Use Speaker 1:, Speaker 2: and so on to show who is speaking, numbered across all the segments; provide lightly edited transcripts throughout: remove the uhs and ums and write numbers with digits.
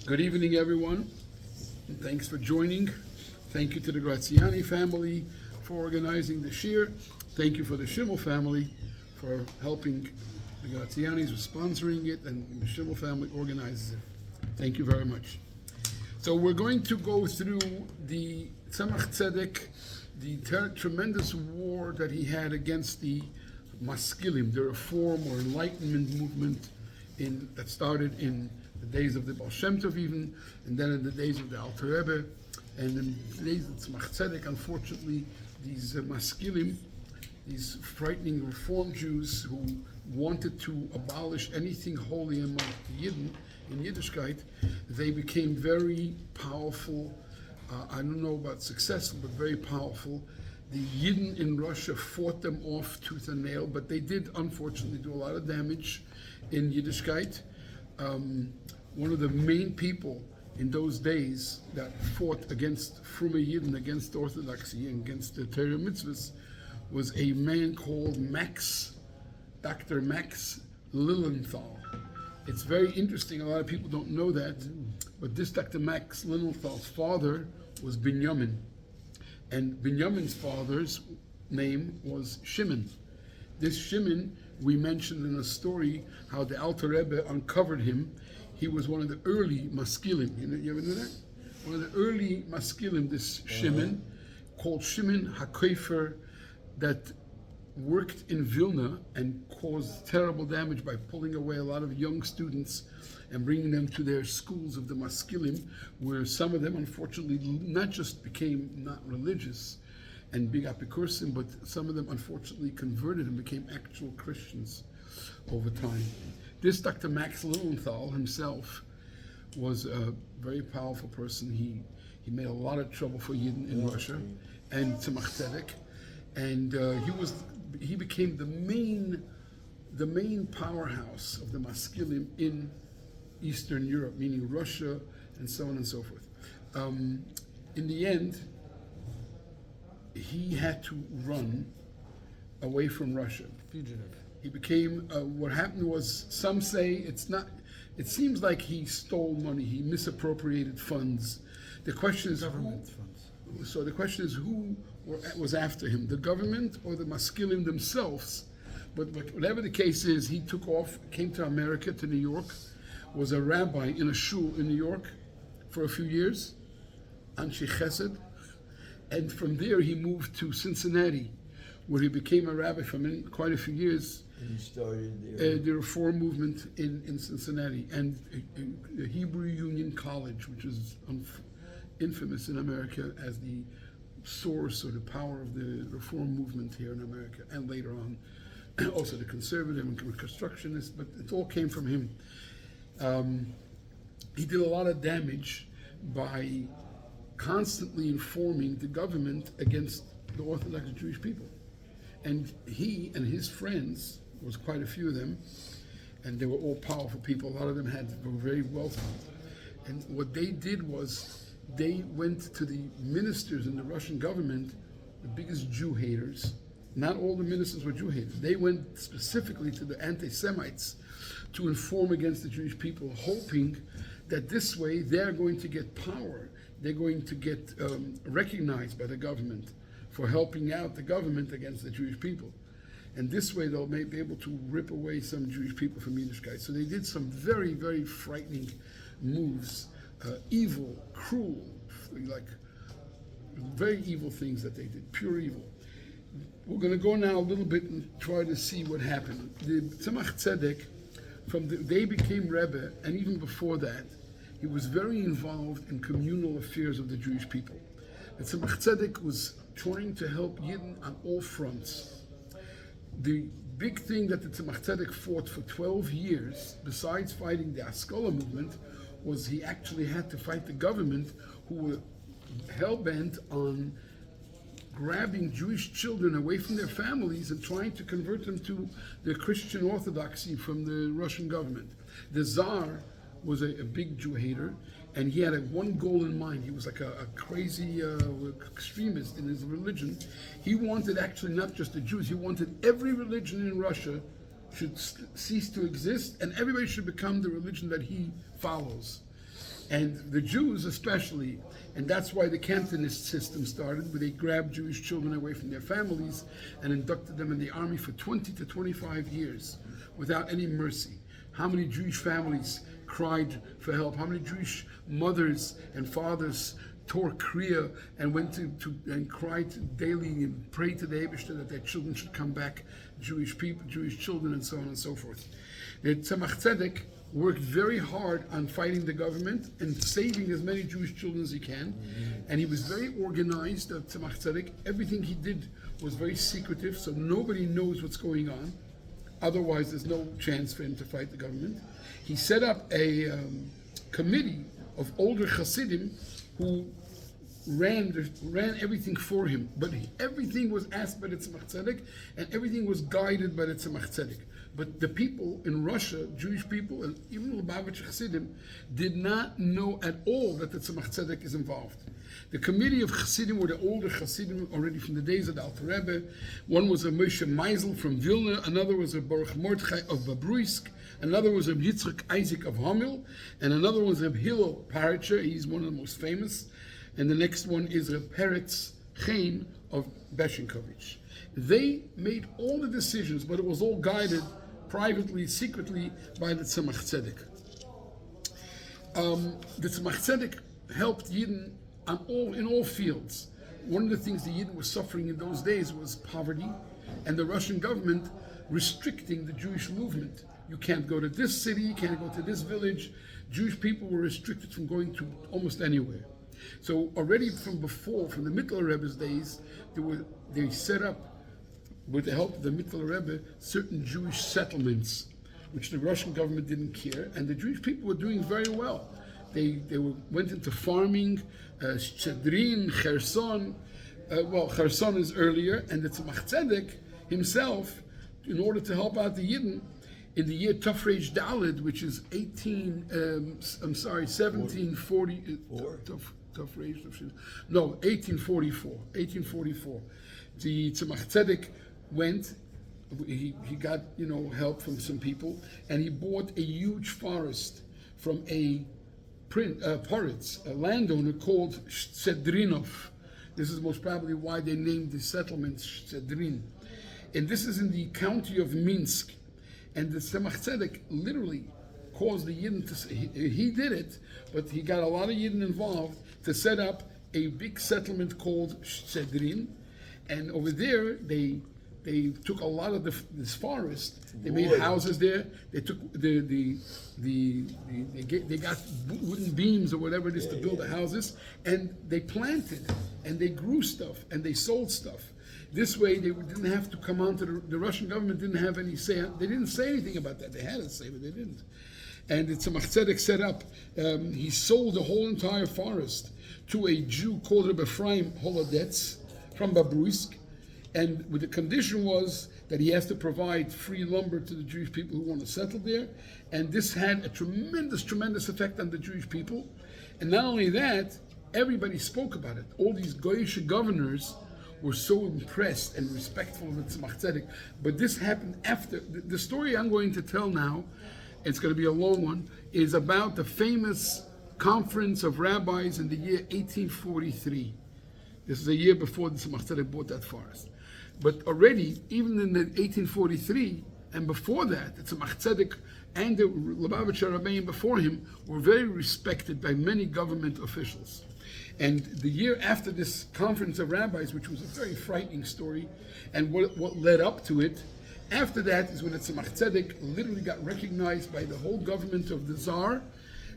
Speaker 1: Good evening, everyone. And thanks for joining. Thank you to the Graziani family for organizing the shir. Thank you for the Schimmel family for helping the Grazianis with sponsoring it, and the Schimmel family organizes it. Thank you very much. So we're going to go through the Tzemach Tzedek, the tremendous war that he had against the Maskilim, the Reform or Enlightenment movement that started in the days of the Baal Shem Tov even, and then in the days of the Alter Rebbe, and in the days of Tzemach Tzedek. Unfortunately, these Maskilim, these frightening Reform Jews who wanted to abolish anything holy among the Yidden in Yiddishkeit, they became very powerful. I don't know about successful, but very powerful. The Yidden in Russia fought them off tooth and nail, but they did unfortunately do a lot of damage in Yiddishkeit. One of the main people in those days that fought against Frume Yidden, against Orthodoxy, and against the Torah mitzvahs, was a man called Dr. Max Lilienthal. It's very interesting, a lot of people don't know that, but this Dr. Max Lilienthal's father was Binyamin. And Binyamin's father's name was Shimon. This Shimon, we mentioned in a story how the Alter Rebbe uncovered him. He was one of the early Maskilim. You ever know that? One of the early Maskilim, this Shimon, called Shimon HaKofer, that worked in Vilna and caused terrible damage by pulling away a lot of young students and bringing them to their schools of the Maskilim, where some of them unfortunately not just became not religious and big apikursim, but some of them unfortunately converted and became actual Christians over time. This Dr. Max Lilienthal himself was a very powerful person. He made a lot of trouble for Yidden in Russia and Tzemach Tzedek, and he became the main powerhouse of the Maskilim in Eastern Europe, meaning Russia and so on and so forth. In the end, he had to run away from Russia.
Speaker 2: Fugitive.
Speaker 1: He became, what happened was, some say it seems like he stole money, he misappropriated funds. The question is
Speaker 2: Government funds.
Speaker 1: So the question is who was after him, the government or the Maskilim themselves? But whatever the case is, he took off, came to America, to New York, was a rabbi in a shul in New York for a few years, Anshe Chesed, and from there he moved to Cincinnati, where he became a rabbi for quite a few years.
Speaker 3: And he started
Speaker 1: the Reform movement in Cincinnati, and the Hebrew Union College, which is infamous in America as the source or the power of the Reform movement here in America, and later on also the conservative and constructionist, but it all came from him. He did a lot of damage by constantly informing the government against the Orthodox Jewish people. And he and his friends, there was quite a few of them, and they were all powerful people. A lot of them were very wealthy. And what they did was they went to the ministers in the Russian government, the biggest Jew haters. Not all the ministers were Jew haters. They went specifically to the anti-Semites to inform against the Jewish people, hoping that this way they're going to get power. They're going to get recognized by the government for helping out the government against the Jewish people. And this way they'll be able to rip away some Jewish people from Yiddishkeit. So they did some very, very frightening moves, evil, cruel, like very evil things that they did, pure evil. We're going to go now a little bit and try to see what happened. The Tzemach Tzedek, they became Rebbe, and even before that, he was very involved in communal affairs of the Jewish people. The Tzemach Tzedek was trying to help Yidden on all fronts. The big thing that the Tzemach Tzedek fought for 12 years, besides fighting the Haskalah movement, was he actually had to fight the government, who were hell-bent on grabbing Jewish children away from their families and trying to convert them to the Christian Orthodoxy from the Russian government. The Tsar was a big Jew hater, and he had one goal in mind. He was like a crazy extremist in his religion. He wanted actually not just the Jews, he wanted every religion in Russia should cease to exist, and everybody should become the religion that he follows. And the Jews especially, and that's why the Cantonist system started, where they grabbed Jewish children away from their families and inducted them in the army for 20 to 25 years without any mercy. How many Jewish families cried for help? How many Jewish mothers and fathers tore kriya and went to and cried daily and prayed to the Eibishter that their children should come back, Jewish people, Jewish children, and so on and so forth. The Tzemach Tzedek worked very hard on fighting the government and saving as many Jewish children as he can. And he was very organized, Tzemach Tzedek. Everything he did was very secretive, so nobody knows what's going on. Otherwise, there's no chance for him to fight the government. He set up a committee of older Hasidim who ran everything for him. But everything was asked by the Tzemach Tzedek, and everything was guided by the Tzemach Tzedek. But the people in Russia, Jewish people, and even Lubavitch Chassidim, did not know at all that the Tzemach Tzedek is involved. The committee of Chassidim were the older Chassidim already from the days of the Alter Rebbe. One was a Moshe Meisel from Vilna, another was a Baruch Mordechai of Babruisk, another was a Yitzchak Isaac of Hamil, and another was a Hillel Paritcher, he's one of the most famous, and the next one is a Peretz Chaim of Beshinkovich. They made all the decisions, but it was all guided privately, secretly by the Tzemach Tzedek. The Tzemach Tzedek helped Yidden in all fields. One of the things the Yidden were suffering in those days was poverty, and the Russian government restricting the Jewish movement. You can't go to this city, you can't go to this village. Jewish people were restricted from going to almost anywhere. So already from the Mittler Rebbe's days, they set up, with the help of the Mittler Rebbe, certain Jewish settlements, which the Russian government didn't care, and the Jewish people were doing very well. They went into farming, Shedrin, Kherson. Kherson is earlier, and the Tzemach Tzedek himself, in order to help out the Yidden, in the year Tafresh Daled, which is 1740. 1844. The Tzemach Tzedek went. He got help from some people, and he bought a huge forest from a Poritz, a landowner called Shedrinov. This is most probably why they named the settlement Shedrin. And this is in the county of Minsk. And the Tzemach Tzedek literally caused the Yidden to say, he did it, but he got a lot of Yidden involved to set up a big settlement called Shedrin. And over there, they took a lot of this forest. They made houses there. They took they got wooden beams or whatever it is to build the houses, and they planted and they grew stuff and they sold stuff. This way, they didn't have to come on to the Russian government. Didn't have any say. They didn't say anything about that. They had a say, but they didn't. And the Tzemach Tzedek set up. He sold the whole entire forest to a Jew called Reb Ephraim Holodetz from Babruisk. And the condition was that he has to provide free lumber to the Jewish people who want to settle there. And this had a tremendous, tremendous effect on the Jewish people. And not only that, everybody spoke about it. All these Goyish governors were so impressed and respectful of the Tzemach Tzedek. But this happened after. The story I'm going to tell now, it's going to be a long one, is about the famous conference of rabbis in the year 1843. This is a year before the Tzemach Tzedek bought that forest. But already, even in the 1843, and before that, the Tzemach Tzedek and the Lubavitcher Rebbeim before him were very respected by many government officials. And the year after this conference of rabbis, which was a very frightening story, and what led up to it, after that is when the Tzemach Tzedek literally got recognized by the whole government of the Tsar,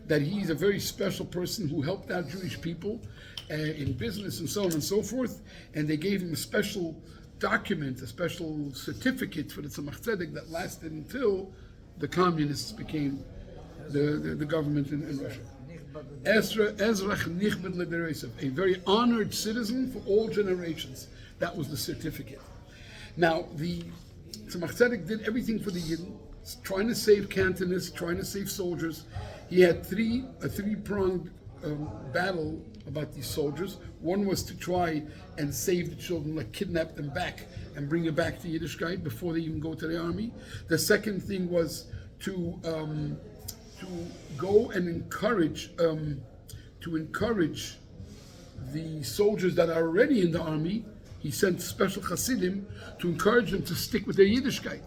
Speaker 1: that he's a very special person who helped out Jewish people in business and so on and so forth, and they gave him a special document, a special certificate for the Tzemach Tzedek that lasted until the communists became the government in Russia. Ezrach Nichbed Lederesev, a very honored citizen for all generations. That was the certificate. Now, the Tzemach Tzedek did everything for the Yidden, trying to save Cantonists, trying to save soldiers. He had a three-pronged battle about these soldiers. One was to try and save the children, like kidnap them back and bring them back to Yiddishkeit before they even go to the army. The second thing was to to go and encourage the soldiers that are already in the army. He sent special Hasidim to encourage them to stick with their Yiddishkeit.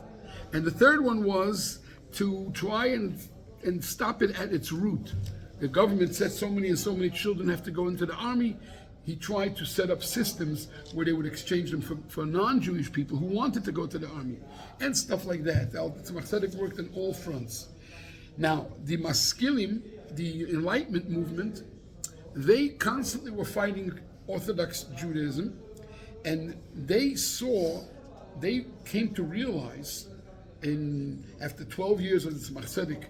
Speaker 1: And the third one was to try and stop it at its root. The government said so many and so many children have to go into the army. He tried to set up systems where they would exchange them for non-Jewish people who wanted to go to the army and stuff like that. Tzemach Tzedek worked on all fronts. Now, the Maskilim, the Enlightenment movement, they constantly were fighting Orthodox Judaism, and they came to realize after 12 years of the Tzemach Tzedek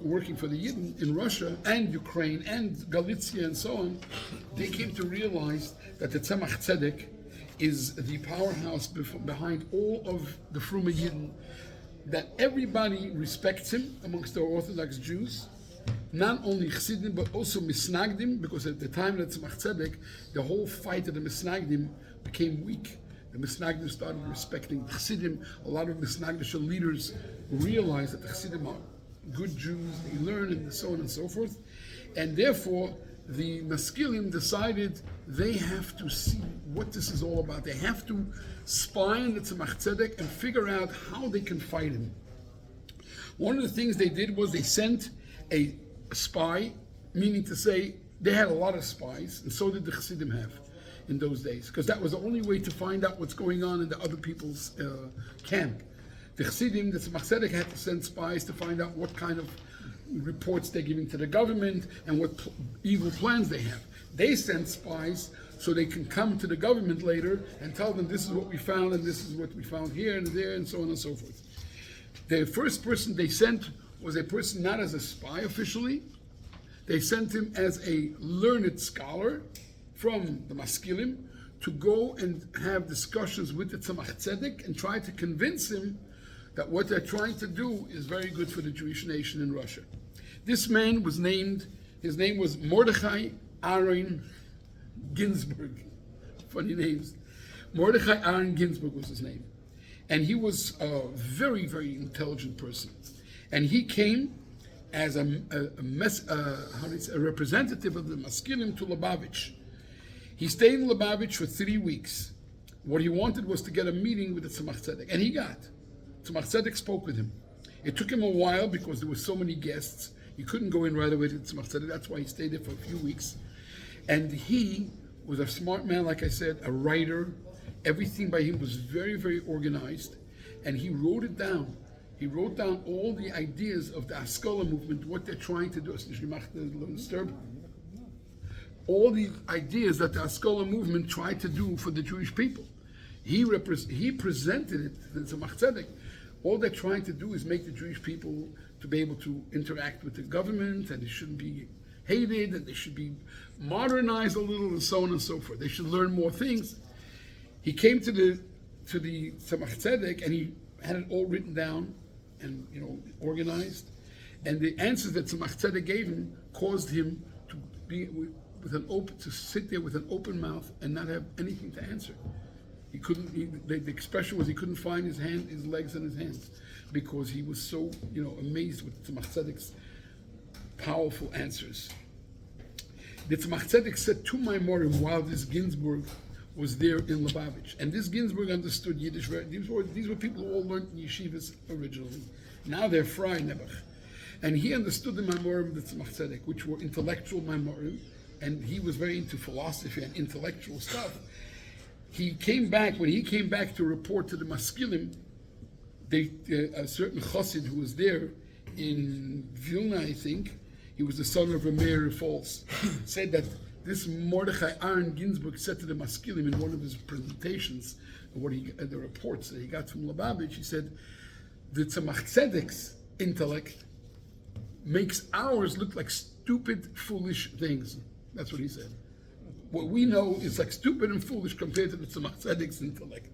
Speaker 1: working for the Yidden in Russia and Ukraine and Galicia and so on, they came to realize that the Tzemach Tzedek is the powerhouse behind all of the Fruma Yidden, that everybody respects him amongst the Orthodox Jews, not only Chassidim but also Misnagdim, because at the time of the Tzemach Tzedek, the whole fight of the Misnagdim became weak. The Misnagdim started respecting the Chassidim. A lot of Misnagdish leaders realized that the Chassidim are good Jews, they learn and so on and so forth. And therefore, the Maskilim decided they have to see what this is all about. They have to spy on the Tzemach Tzedek and figure out how they can fight him. One of the things they did was they sent a spy, meaning to say they had a lot of spies, and so did the Chassidim have in those days, because that was the only way to find out what's going on in the other people's camp. The Chassidim, the Tzemach Tzedek, had to send spies to find out what kind of reports they're giving to the government and what evil plans they have. They sent spies so they can come to the government later and tell them this is what we found and this is what we found here and there and so on and so forth. The first person they sent was a person not as a spy officially. They sent him as a learned scholar from the Maskilim to go and have discussions with the Tzemach Tzedek and try to convince him that what they're trying to do is very good for the Jewish nation in Russia. This man was his name was Mordechai Aaron Ginsburg. Funny names. Mordechai Aaron Ginsburg was his name. And he was a very, very intelligent person. And he came as a representative of the Maskilim to Lubavitch. He stayed in Lubavitch for 3 weeks. What he wanted was to get a meeting with the Tzemach Tzedek, and he got. Tzemach Tzedek spoke with him. It took him a while because there were so many guests. He couldn't go in right away to Tzemach Tzedek. That's why he stayed there for a few weeks. And he was a smart man, like I said, a writer. Everything by him was very, very organized. And he wrote it down. He wrote down all the ideas of the Haskalah movement, what they're trying to do. All the ideas that the Haskalah movement tried to do for the Jewish people. He presented it to the Tzemach Tzedek. All they're trying to do is make the Jewish people to be able to interact with the government, and they shouldn't be hated, and they should be modernized a little, and so on and so forth. They should learn more things. He came to the Tzemach Tzedek, and he had it all written down and organized. And the answers that Tzemach Tzedek gave him caused him to be to sit there with an open mouth and not have anything to answer. He couldn't. The expression was he couldn't find his legs and his hands, because he was so amazed with Tzemach Tzedek's powerful answers. The Tzemach Tzedek said to Maimorim while this Ginsburg was there in Lubavitch, and this Ginsburg understood Yiddish. These were people who all learned in yeshivas originally. Now they're Frei Nebuch, and he understood the Maimorim of the Tzemach Tzedek, which were intellectual Maimorim, and he was very into philosophy and intellectual stuff. When he came back to report to the Maskilim, a certain Chassid who was there in Vilna, I think, he was the son of Rameir Falls, said that this Mordechai Aaron Ginsburg said to the Maskilim in one of his presentations, the reports that he got from Lubavitch, he said, the Tzemach Tzedek's intellect makes ours look like stupid, foolish things. That's what he said. What we know is like stupid and foolish compared to the Tzemach Tzedek's intellect.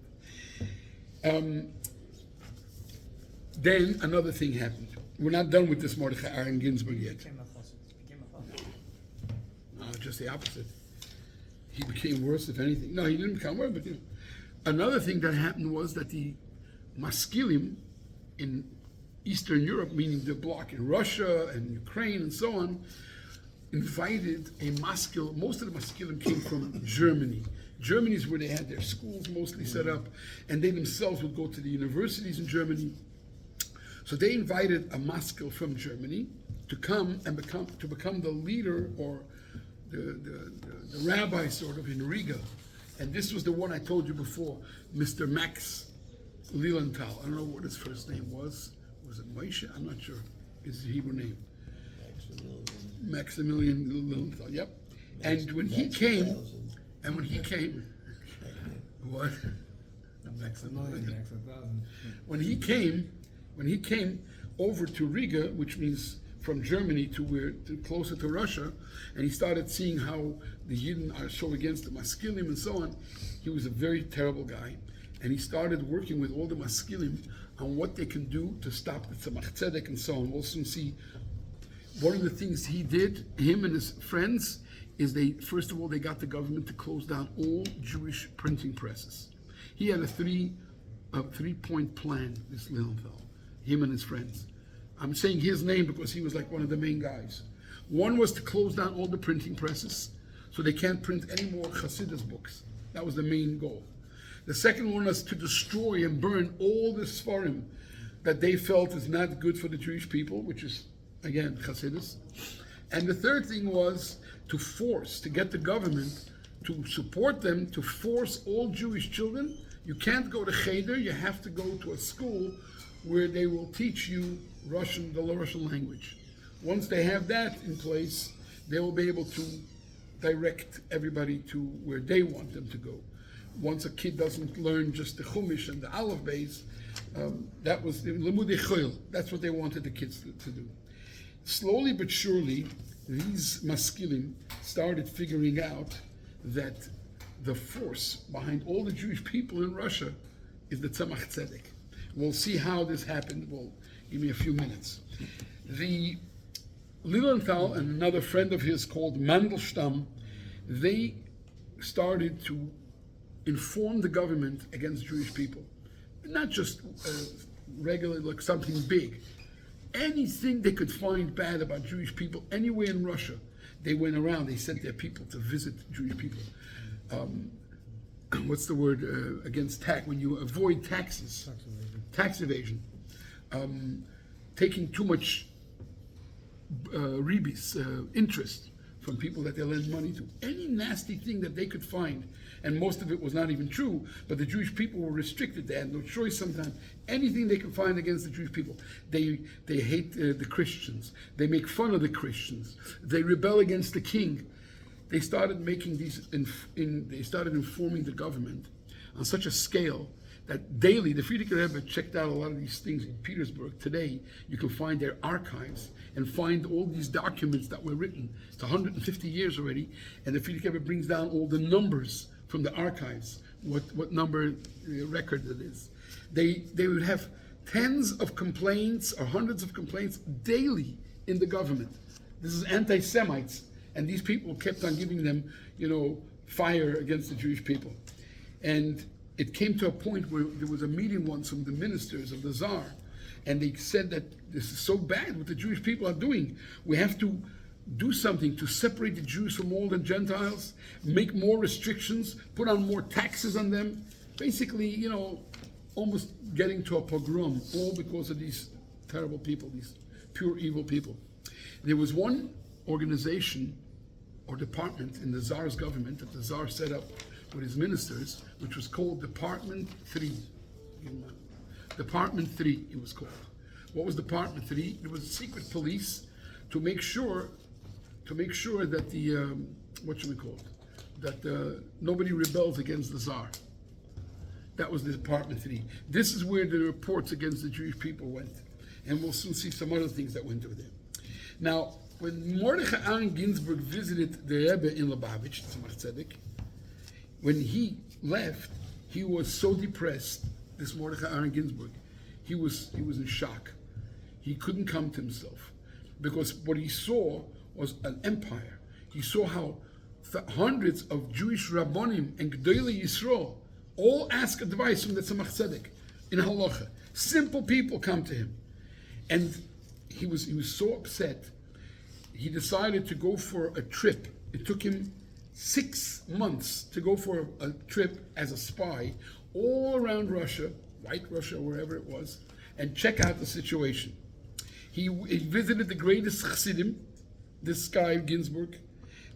Speaker 1: Then another thing happened. We're not done with this Mordechai Aaron Ginsburg yet. No, just the opposite. He became worse, if anything. No, he didn't become worse, but another thing that happened was that the Maskilim in Eastern Europe, meaning the bloc in Russia and Ukraine and so on, invited a maskil. Most of the maskilim came from Germany. Germany is where they had their schools mostly set up, and they themselves would go to the universities in Germany. So they invited a maskil from Germany to come and become the leader or the rabbi sort of in Riga. And this was the one I told you before, Mr. Max Lilienthal. I don't know what his first name was. Was it Moshe? I'm not sure. His Hebrew name. Maximilian Lilienthal, yep. And when he came, what? Maximilian. When he came over to Riga, which means from Germany to closer to Russia, and he started seeing how the Yidden are so against the Maskilim and so on, he was a very terrible guy. And he started working with all the Maskilim on what they can do to stop the Tzemach Tzedek and so on. We'll soon see. One of the things he did, him and his friends, is first of all, they got the government to close down all Jewish printing presses. He had a three-point plan, this Lilienthal, him and his friends. I'm saying his name because he was like one of the main guys. One was to close down all the printing presses, so they can't print any more Hasidus books. That was the main goal. The second one was to destroy and burn all the Sfarim that they felt is not good for the Jewish people, which is, again, Hasidus. And the third thing was to get the government to support them, to force all Jewish children. You can't go to Cheder, you have to go to a school where they will teach you the Russian language. Once they have that in place, they will be able to direct everybody to where they want them to go. Once a kid doesn't learn just the Chumash and the Aleph Beis, that was Limudei Choil. That's what they wanted the kids to do. Slowly but surely, these maskilim started figuring out that the force behind all the Jewish people in Russia is the Tzemach Tzedek. We'll see how this happened. Well, give me a few minutes. The Lilienthal and another friend of his called Mandelstam, they started to inform the government against Jewish people. Not just regular, like something big. Anything they could find bad about Jewish people anywhere in Russia, they went around, they sent their people to visit Jewish people. What's the word against tax, when you avoid taxes? Tax evasion. Taking too much rebis, interest from people that they lend money to. Any nasty thing that they could find, and most of it was not even true, but the Jewish people were restricted. They had no choice sometimes. Anything they could find against the Jewish people. They hate the Christians. They make fun of the Christians. They rebel against the king. They started making these, they started informing the government on such a scale that daily, the Frierdiker Rebbe checked out a lot of these things in Petersburg. Today, you can find their archives and find all these documents that were written. It's 150 years already, and the Frierdiker Rebbe brings down all the numbers from the archives, what number record it is. They would have tens of complaints or hundreds of complaints daily in the government. This is anti-Semites, and these people kept on giving them, fire against the Jewish people. And it came to a point where there was a meeting once from the ministers of the Tsar, and they said that this is so bad what the Jewish people are doing. We have to do something to separate the Jews from all the Gentiles, make more restrictions, put on more taxes on them. Basically, almost getting to a pogrom, all because of these terrible people, these pure evil people. There was one organization or department in the Tsar's government that the Tsar set up with his ministers, which was called Department 3. Department 3, it was called. What was Department 3? It was a secret police to make sure that nobody rebels against the Tsar. That was the Department 3. This is where the reports against the Jewish people went. And we'll soon see some other things that went over there. Now, when Mordechai Aaron Ginsburg visited the Rebbe in Lubavitch, Tzemach Tzedek, when he left, he was so depressed, this Mordechai Aaron Ginsburg, he was in shock. He couldn't come to himself. Because what he saw was an empire. He saw how hundreds of Jewish Rabbonim and Gdolei Yisrael all ask advice from the Tzemach Tzedek in Halacha. Simple people come to him. And he was so upset, he decided to go for a trip. It took him 6 months to go for a trip as a spy all around Russia, White Russia, wherever it was, and check out the situation. He visited the greatest Chassidim, this guy Ginsburg,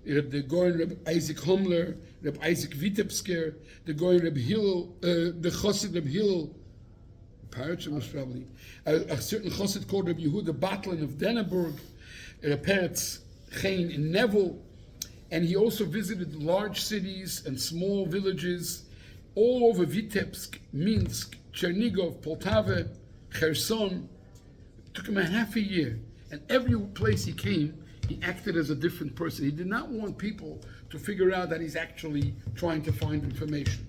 Speaker 1: the Goyen Reb Isaac Homler, Reb Isaac Vitebsker, the Goyen Reb Hillel, the Chassid Reb Hillel, Paritch was probably, a certain Chassid called Reb Yehuda Batlin of Denneburg, Reb Peretz Chain in Neville, and he also visited large cities and small villages all over Vitebsk, Minsk, Chernigov, Poltava, Kherson. It took him a half a year, and every place he came, he acted as a different person. He did not want people to figure out that he's actually trying to find information.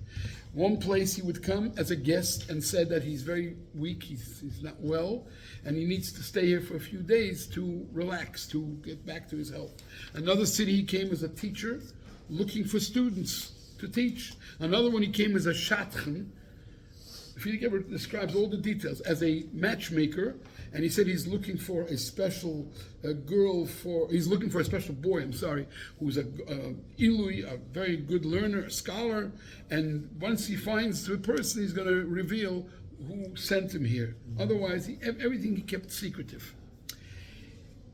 Speaker 1: One place he would come as a guest and said that he's very weak, he's not well, and he needs to stay here for a few days to relax, to get back to his health. Another city he came as a teacher, looking for students to teach. Another one he came as a shatchen. Friedrich describes all the details as a matchmaker, and he said he's looking for a special he's looking for a special boy, who's a Ilui, a very good learner, a scholar, and once he finds the person, he's going to reveal who sent him here. Otherwise, everything he kept secretive.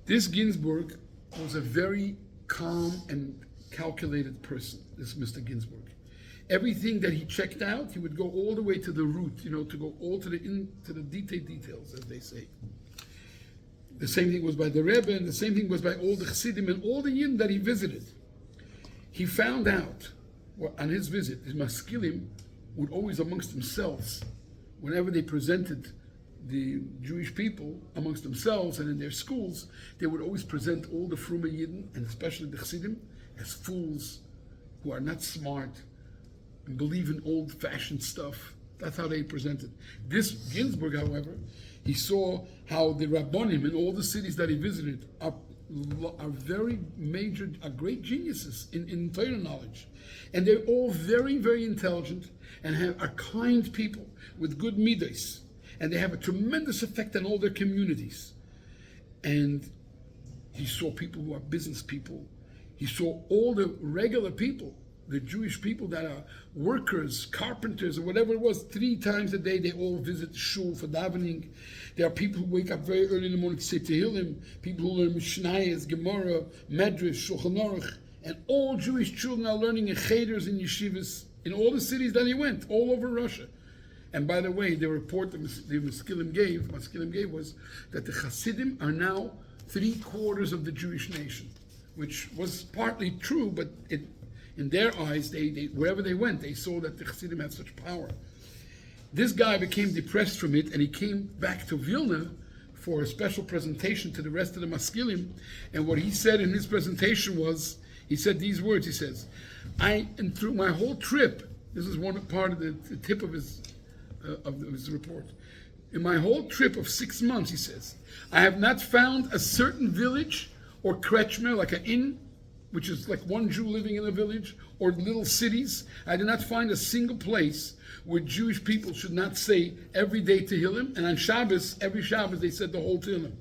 Speaker 1: This Ginsburg was a very calm and calculated person, this Mr. Ginsburg. Everything that he checked out, he would go all the way to the root, to go all to the details, as they say. The same thing was by the Rebbe, and the same thing was by all the Chassidim and all the Yidden that he visited. He found out, on his visit, the Maskilim would always amongst themselves, whenever they presented the Jewish people amongst themselves and in their schools, they would always present all the Fruma Yidden, and especially the Chassidim, as fools who are not smart and believe in old-fashioned stuff. That's how they presented. This Ginsburg, however, he saw how the Rabbonim in all the cities that he visited are very major, are great geniuses in Torah knowledge. And they're all very, very intelligent and are kind people with good midos. And they have a tremendous effect on all their communities. And he saw people who are business people. He saw all the regular people, the Jewish people that are workers, carpenters, or whatever it was, 3 times a day they all visit shul for davening. There are people who wake up very early in the morning to say Tehillim, people who learn Mishnayos, Gemara, Medrash, Shulchan Aruch, and all Jewish children are learning in cheder and yeshivas in all the cities that he went, all over Russia. And by the way, the report that the Maskilim gave was that the Hasidim are now 3/4 of the Jewish nation, which was partly true, but in their eyes, they wherever they went, they saw that the Chassidim had such power. This guy became depressed from it, and he came back to Vilna for a special presentation to the rest of the Maskilim. And what he said in his presentation was, he said these words, he says, and through my whole trip, this is one part of the tip of his report, in my whole trip of 6 months, he says, I have not found a certain village or kretschmer, like an inn, which is like one Jew living in a village, or little cities. I did not find a single place where Jewish people should not say every day Tehillim, and on Shabbos, every Shabbos, they said the whole Tehillim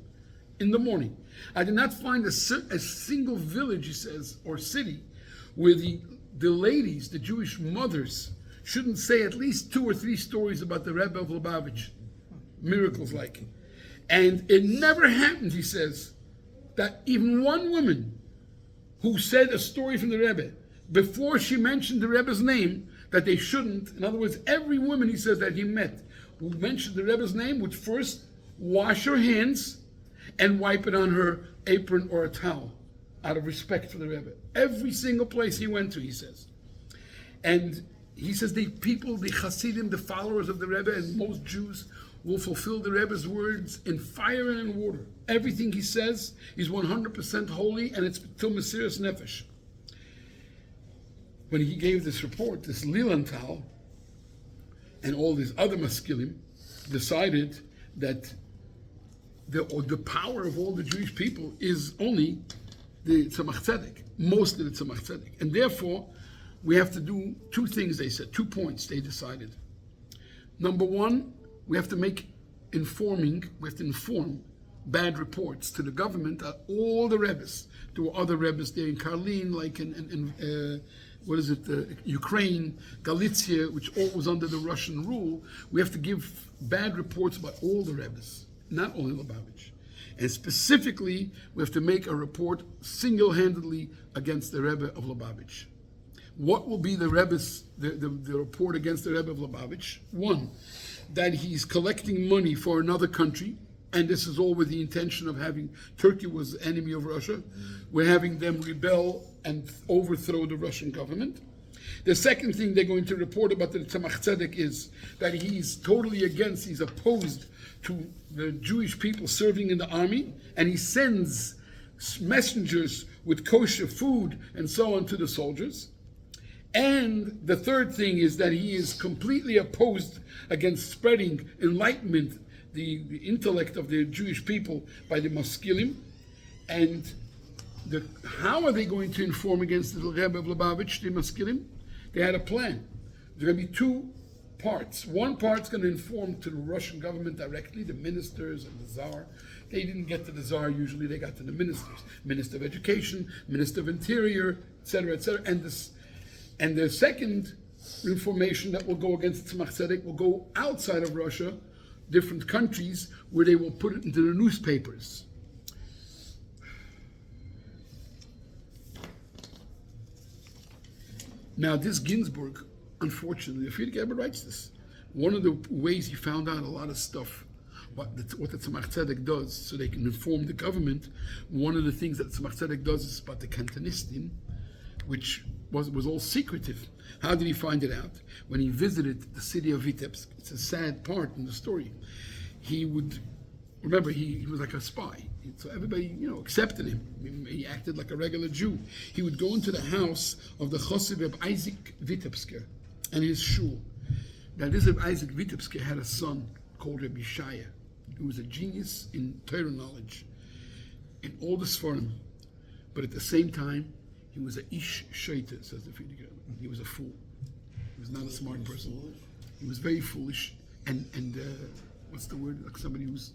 Speaker 1: in the morning. I did not find a single village, he says, or city, where the ladies, the Jewish mothers, shouldn't say at least 2 or 3 stories about the Rebbe of Lubavitch, miracles like. And it never happened, he says, that even one woman who said a story from the Rebbe, before she mentioned the Rebbe's name, that they shouldn't, in other words, every woman, he says, that he met, who mentioned the Rebbe's name, would first wash her hands and wipe it on her apron or a towel, out of respect for the Rebbe. Every single place he went to, he says. And he says the people, the Hasidim, the followers of the Rebbe, and most Jews, will fulfill the Rebbe's words in fire and in water. Everything he says is 100% holy, and it's till Mesiras Nefesh. When he gave this report, this Lilantal, and all these other Maskilim decided that the power of all the Jewish people is only the Tzemach Tzedek, most of the Tzemach Tzedek. And therefore, we have to do 2 things, they said, 2 points they decided. Number 1, we have to inform bad reports to the government. All the rabbis, there were other rabbis there in Karlin, like in Ukraine, Galicia, which all was under the Russian rule. We have to give bad reports about all the rabbis, not only Lubavitch. And specifically, we have to make a report single-handedly against the Rebbe of Lubavitch. What will be the Rebbe's, the report against the Rebbe of Lubavitch? One, that he's collecting money for another country, and this is all with the intention of having, Turkey was the enemy of Russia, we're having them rebel and overthrow the Russian government. The second thing they're going to report about the Tzemach Tzedek is that he's totally against, he's opposed to the Jewish people serving in the army, and he sends messengers with kosher food and so on to the soldiers. And the third thing is that he is completely opposed against spreading enlightenment, the intellect of the Jewish people by the maskilim. And how are they going to inform against the Rebbe of Lubavitch, the maskilim? They had a plan. There's going to be two parts. One part's going to inform to the Russian government directly, the ministers and the Tsar. They didn't get to the Tsar usually, they got to the ministers. Minister of Education, Minister of Interior, etc., etc. And the second information that will go against Tzemach Tzedek will go outside of Russia, different countries, where they will put it into the newspapers. Now this Ginsburg, unfortunately, the Friedrich Eber writes this. One of the ways he found out a lot of stuff, what the Tzemach Tzedek does, so they can inform the government. One of the things that Tzemach Tzedek does is about the Cantonistim, which was all secretive. How did he find it out? When he visited the city of Vitebsk, it's a sad part in the story. He would, remember, he was like a spy. So everybody, accepted him. He acted like a regular Jew. He would go into the house of the Chassid of Isaac Vitebsker and his shul. Now this of Isaac Vitebsker had a son called Rabbi Shaya, who was a genius in Torah knowledge, in all the Sfarim. But at the same time, he was a ish shaita, says the Friedrich. He was a fool. He was not a smart person. He was very foolish. And what's the word? Like somebody who's,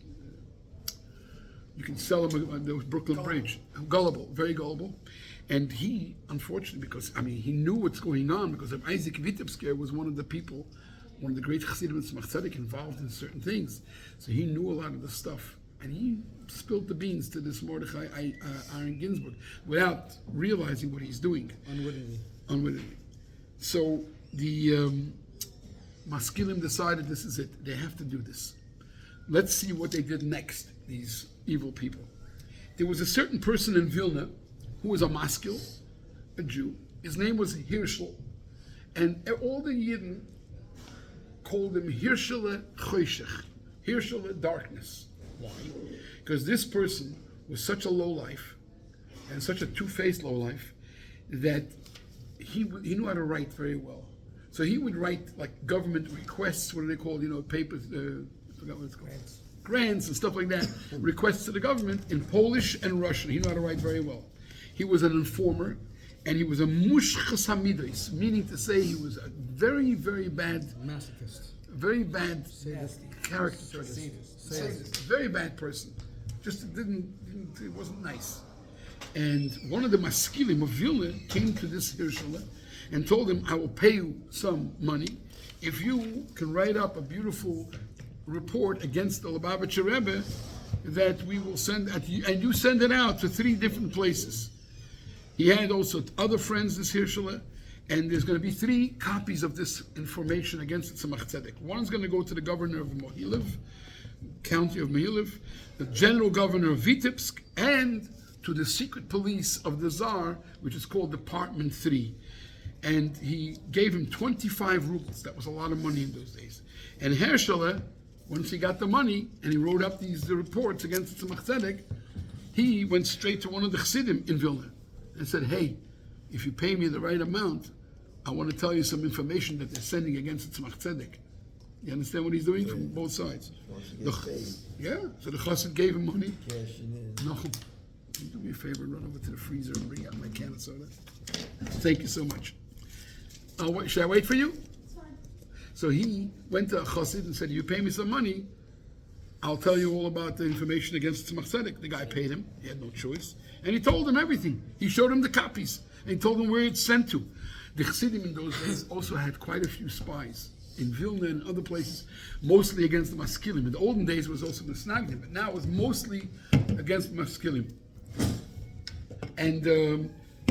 Speaker 1: you can sell him on the Brooklyn Bridge. Gullible, very gullible. And he, unfortunately, because, he knew what's going on, because Isaac Vitebsker was one of the people, one of the great Chassidim Tzemach Tzedek involved in certain things. So he knew a lot of the stuff. And he spilled the beans to this Mordechai Aaron Ginsburg without realizing what he's doing. Unwittingly. So the Maskilim decided this is it. They have to do this. Let's see what they did next, these evil people. There was a certain person in Vilna who was a Maskil, a Jew. His name was Hirschel. And all the Yidden called him Hirschele Choshech, Hirschele darkness. Why? Because this person was such a lowlife, and such a two-faced lowlife, that he knew how to write very well. So he would write like government requests, what are they called, papers, I forgot what it's called. Grants and stuff like that, requests to the government in Polish and Russian. He knew how to write very well. He was an informer, and he was a mushchas hamidos, meaning to say he was a very, very bad masochist, very bad character, very bad person. Just it wasn't nice. And one of the maskilim of Vilna came to this Hirschele and told him, I will pay you some money if you can write up a beautiful report against the Lubavitcher Rebbe that we will send at you, and you send it out to 3 different places. He had also other friends, this Hirschele, and there's going to be 3 copies of this information against Tzemach Tzedek. One's going to go to the governor of Mohiliv, county of Mohiliv, the general governor of Vitebsk, and to the secret police of the Tsar, which is called Department 3. And he gave him 25 rubles. That was a lot of money in those days. And Hirschele, once he got the money, and he wrote up the reports against Tzemach Tzedek, he went straight to one of the Chassidim in Vilna and said, hey, if you pay me the right amount, I want to tell you some information that they're sending against Tzemach Tzedek. You understand what he's doing from both sides? So the Chassid gave him money. No, can you do me a favor and run over to the freezer and bring out my can of soda? Thank you so much. Should I wait for you? So he went to a Chassid and said, you pay me some money, I'll tell you all about the information against Tzemach Tzedek. The guy paid him. He had no choice. And he told him everything. He showed him the copies. And he told him where it's sent to. The Chassidim in those days also had quite a few spies. In Vilna and other places, mostly against the Maskilim. In the olden days it was also the Snagdim, but now it was mostly against Maskilim. And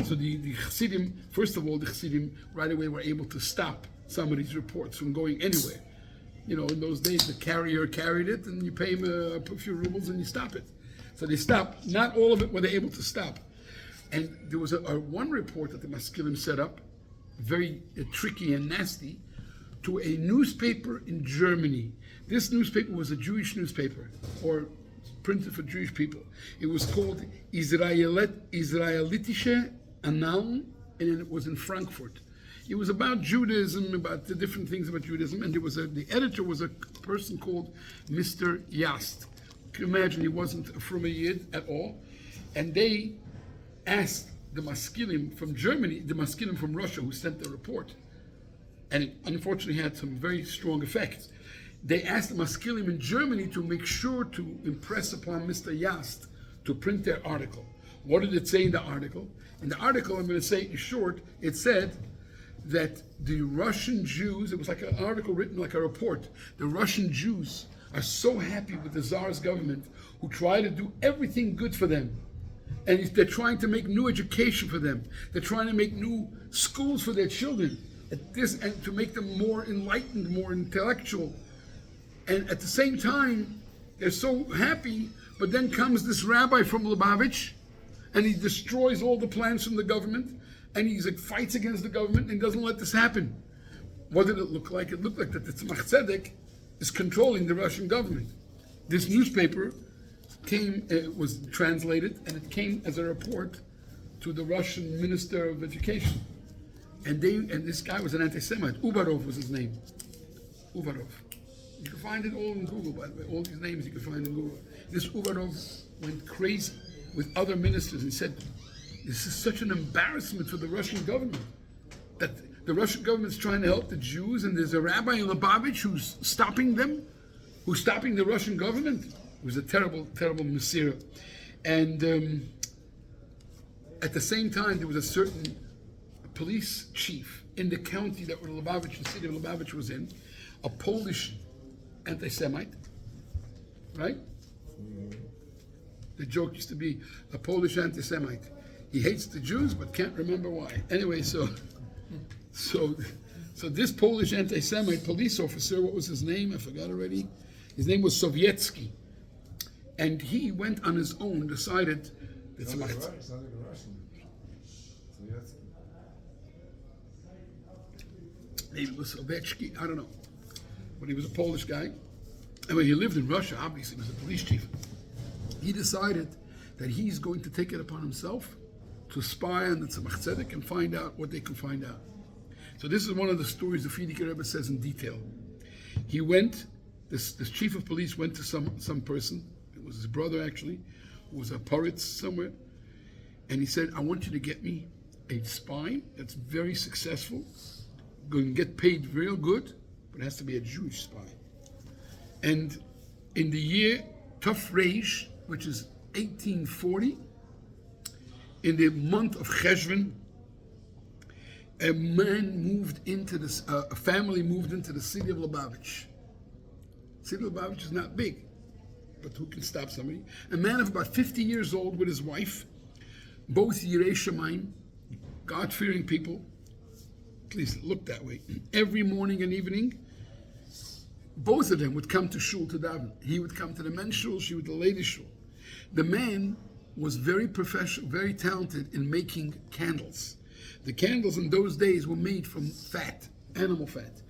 Speaker 1: so the Chassidim, first of all, the Chassidim right away were able to stop some of these reports from going anywhere. You know, in those days, the carrier carried it, and you pay him a few rubles, and you stop it. So they stopped. Not all of it were they able to stop. And there was one report that the Maskilim set up, very tricky and nasty, to a newspaper in Germany. This newspaper was a Jewish newspaper, or printed for Jewish people. It was called Israelitische Annalen, and it was in Frankfurt. It was about Judaism, about the different things about Judaism, and the editor was a person called Mr. Yast. You can imagine he wasn't a Fruma Yid at all. And they asked the Maskilim from Germany, the Maskilim from Russia who sent the report, and it unfortunately had some very strong effects. They asked the Maskilim in Germany to make sure to impress upon Mr. Yast to print their article. What did it say in the article? In the article, I'm going to say it in short, it said that the Russian Jews, it was like an article written like a report, the Russian Jews are so happy with the Tsar's government who try to do everything good for them. And they're trying to make new education for them. They're trying to make new schools for their children. And to make them more enlightened, more intellectual. And at the same time, they're so happy, but then comes this rabbi from Lubavitch, and he destroys all the plans from the government, and he fights against the government, and he doesn't let this happen. What did it look like? It looked like that the Tzemach Tzedek is controlling the Russian government. This newspaper was translated, and it came as a report to the Russian Minister of Education. And this guy was an anti-Semite. Uvarov was his name. Uvarov. You can find it all in Google, by the way. All these names you can find in Google. This Uvarov went crazy with other ministers and said, this is such an embarrassment for the Russian government, that the Russian government's trying to help the Jews, and there's a rabbi in Lubavitch who's stopping them, who's stopping the Russian government. It was a terrible, terrible Messiah. And at the same time, there was a certain police chief in the county that Lubavitch, the city of Lubavitch was in, a Polish anti-Semite, right? The joke used to be a Polish anti-Semite. He hates the Jews but can't remember why. Anyway, so this Polish anti-Semite police officer, what was his name? I forgot already. His name was Sovietsky. And he went on his own, decided that
Speaker 2: Sounds like a Russian. Sovietsky.
Speaker 1: Maybe it was Sovietsky, I don't know. But he was a Polish guy. And when he lived in Russia, obviously he was a police chief. He decided that he's going to take it upon himself to spy on the Tzemach Tzedek and find out what they can find out. So this is one of the stories the Frierdiker Rebbe says in detail. He went, this chief of police went to some person, it was his brother actually, who was a poritz somewhere, and he said, I want you to get me a spy that's very successful, going to get paid real good, but it has to be a Jewish spy. And in the year Tuf Reish, which is 1840, in the month of Cheshvan, a family moved into the city of Lubavitch. The city of Lubavitch is not big, but who can stop somebody? A man of about 50 years old with his wife, both Yirei Shamayim, God-fearing people, at least it looked that way. Every morning and evening, both of them would come to shul to daven. He would come to the men's shul, she would to the ladies' shul. The man was very professional, very talented in making candles. The candles in those days were made from fat, animal fat.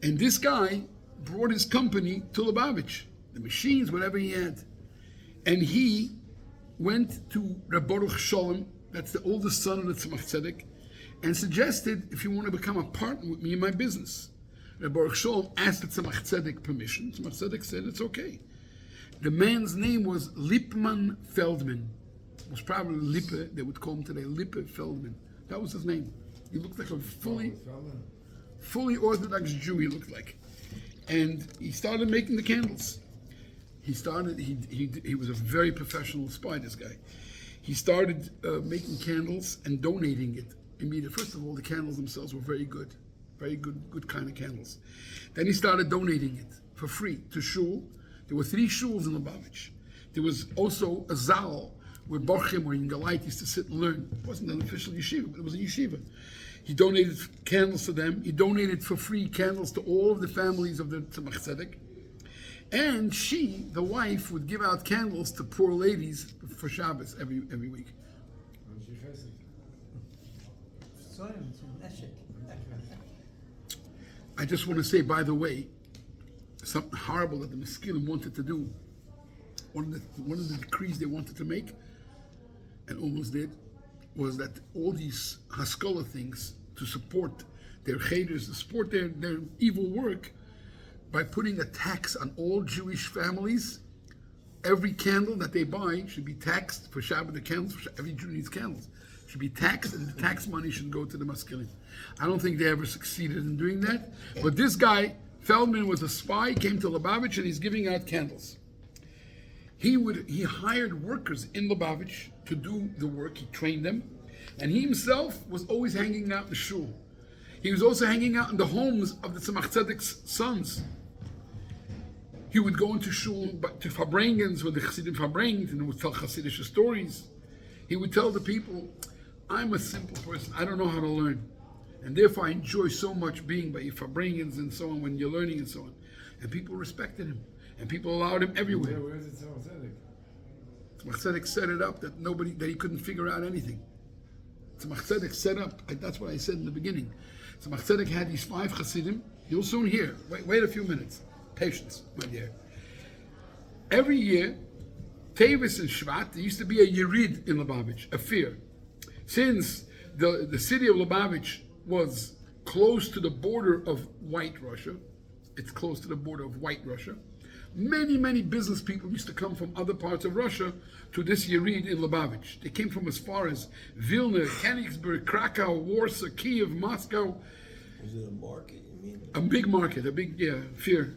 Speaker 1: And this guy brought his company to Lubavitch, the machines, whatever he had. And he went to Reb Baruch Sholem, that's the oldest son of the Tzemach Tzedek, and suggested, if you want to become a partner with me in my business. Reb Baruch Sholem asked the Tzemach Tzedek permission. Tzemach Tzedek said, it's okay. The man's name was Lipman Feldman. It was probably Lippe, they would call him today, Lippe Feldman. That was his name. He looked like a fully Orthodox Jew, he looked like. and he started making the candles. He was a very professional spy, this guy. He started making candles and donating it immediately. First of all, the candles themselves were very good kind of candles. Then he started donating it for free to shul. There were 3 shuls in Lubavitch. There was also a zal where Borchim or Ingalait used to sit and learn. It wasn't an official yeshiva, but it was a yeshiva. He donated candles to them. He donated for free candles to all of the families of the Tzemach Tzedek. And she, the wife, would give out candles to poor ladies for Shabbos every week. I just want to say, by the way, something horrible that the Meskilim wanted to do. One of the decrees they wanted to make, and almost did, was that all these Haskalah things to support their cheders, to support their evil work, by putting a tax on all Jewish families. Every candle that they buy should be taxed for Shabbat. The candles, every Jew needs candles, should be taxed, and the tax money should go to the Maskilim. I don't think they ever succeeded in doing that. But this guy, Feldman, was a spy, came to Lubavitch, and he's giving out candles. He hired workers in Lubavitch to do the work. He trained them, and he himself was always hanging out in the shul. He was also hanging out in the homes of the Tzemach Tzedek's sons. He would go into shul to Farbrengens, when the Chassidim Farbrengt, and would tell Chassidish stories. He would tell the people, I'm a simple person, I don't know how to learn. And therefore I enjoy so much being by Farbrengens and so on, when you're learning and so on. And people respected him. And people allowed him everywhere.
Speaker 2: Where is it Tzemach Tzedek?
Speaker 1: Tzemach Tzedek set it up that he couldn't figure out anything. Tzemach Tzedek set up, that's what I said in the beginning. Tzemach Tzedek had these 5 Chassidim. You'll soon hear. Wait a few minutes. Patience, my dear. Every year, Tevis and Shvat, there used to be a Yerid in Lubavitch, a fear. Since the city of Lubavitch was close to the border of White Russia, it's close to the border of White Russia, many business people used to come from other parts of Russia to this Yerid in Lubavitch. They came from as far as Vilna, Königsberg, Krakow, Warsaw, Kiev, Moscow.
Speaker 3: Was it a market, you mean?
Speaker 1: A big market, fair.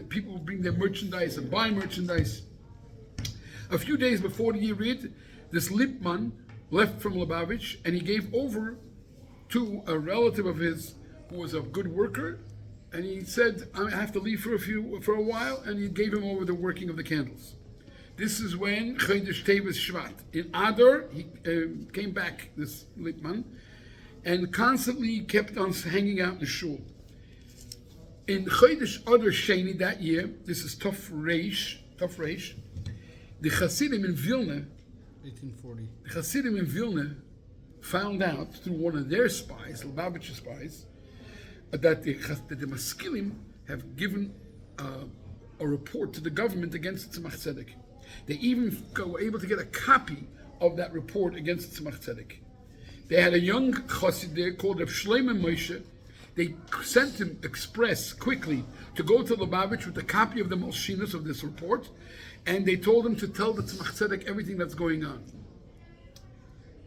Speaker 1: People would bring their merchandise and buy merchandise. A few days before the Yerid, this Lipman left from Lubavitch, and he gave over to a relative of his who was a good worker, and he said, I have to leave for a while, and he gave him over the working of the candles. This is when Chodesh Teves Shvat. In Adar, he came back, this Lipman, and constantly kept on hanging out in the shul. In Chodesh Adar Sheni that year, this is Tov Reish, the Chassidim in Vilna,
Speaker 4: 1840.
Speaker 1: the Chassidim in Vilna found out through one of their spies, Lubavitcher spies, that the Maskilim have given a report to the government against Tzemach Tzedek. They even were able to get a copy of that report against Tzemach Tzedek. They had a young chassid there called Rav Shlomo Moshe. They sent him express quickly to go to Lubavitch with a copy of the Malshinus of this report, and they told him to tell the Tzemach Tzedek everything that's going on.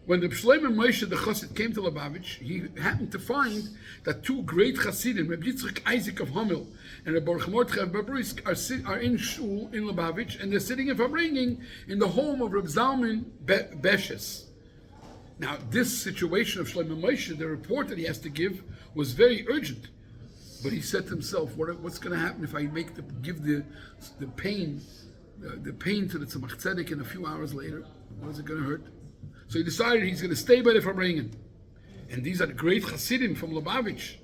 Speaker 1: When Rav Shlomo Moshe, the chassid, came to Lubavitch, he happened to find that 2 great chassidim, Reb Yitzchak Isaac of Hamel and Reb Baruch Mordechai of Babruisk, are in shul in Lubavitch, and they're sitting in Farbrengen in the home of Reb Zalman Beshes. Now, this situation of Shlomo Moshe, the report that he has to give, was very urgent. But he said to himself, what's going to happen if I give the pain to the Tzemach Tzedek, and a few hours later, what is it going to hurt? So he decided he's going to stay by the Farbrengen. And these are the great Chassidim from Lubavitch.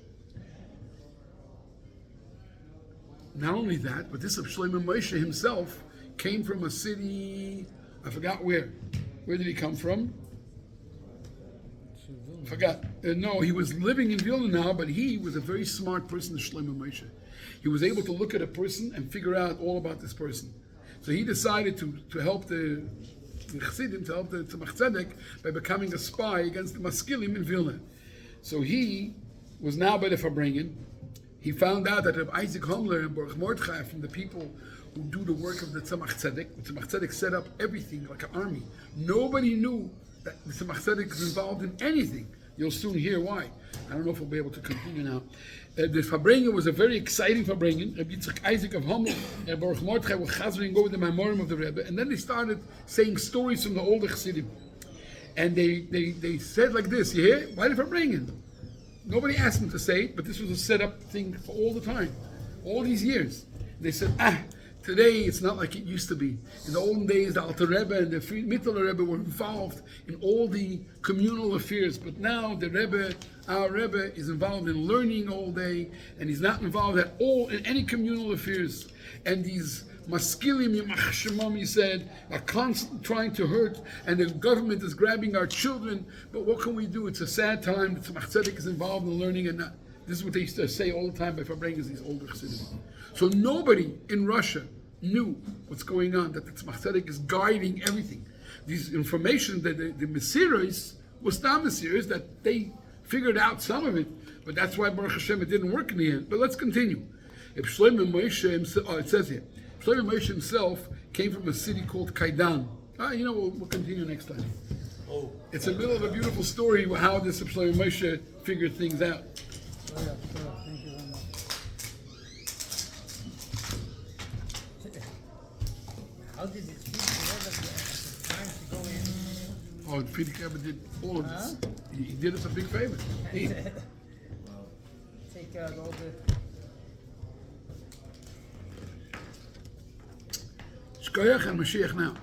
Speaker 1: Not only that, but this of Shlomo Moshe himself came from a city, I forgot where. Where did he come from? Forgot. No, he was living in Vilna now, but he was a very smart person, Shlomo Moshe. He was able to look at a person and figure out all about this person. So he decided to help the Chassidim, to help the Tzemach Tzedek by becoming a spy against the Maskilim in Vilna. So he was now by the Farbrengen. He found out that Reb Isaac Homler and Baruch Mordechai, from the people who do the work of the Tzemach Tzedek, the Tzemach Tzedek set up everything like an army. Nobody knew that the Tzemach Tzedek is involved in anything You'll soon hear why. I don't know if we'll be able to continue now. The Farbrengen was a very exciting Farbrengen. Rabbi Yitzchak Isaac of Hummel and Baruch Mordechai were chazering over the Maimorim of the Rebbe, and then they started saying stories from the older Chassidim. And they said like this, you hear? Why the Farbrengen? Nobody asked them to say it, but this was a set-up thing for all the time, all these years. They said, today it's not like it used to be. In the olden days, the Alter Rebbe and the Mittler Rebbe were involved in all the communal affairs, but now the Rebbe, our Rebbe, is involved in learning all day, and he's not involved at all in any communal affairs. And these maskilim, yimach shemam, he said, are constantly trying to hurt, and the government is grabbing our children, but what can we do? It's a sad time. The Tzemach Tzedek is involved in learning, and not, this is what they used to say all the time by Farbrengen, these older Chassidim. So nobody in Russia knew what's going on, that the Tzemach Tzedek is guiding everything. These information that the Mesiris was not Mesiris, that they figured out some of it, but that's why Baruch Hashem it didn't work in the end. But let's continue. If Shlomo Moshe himself, it says here, Shlomo Moshe himself came from a city called Kaidan. We'll continue next time. It's a middle of a beautiful story how this Shlomo Moshe figured things out.
Speaker 4: Thank you very much. How did it feel to have the time to go in?
Speaker 1: Oh, the Frierdiker Rebbe did all of this. He did us a big favor.
Speaker 4: Take out all the...
Speaker 1: Shkoyach and Mashiach now.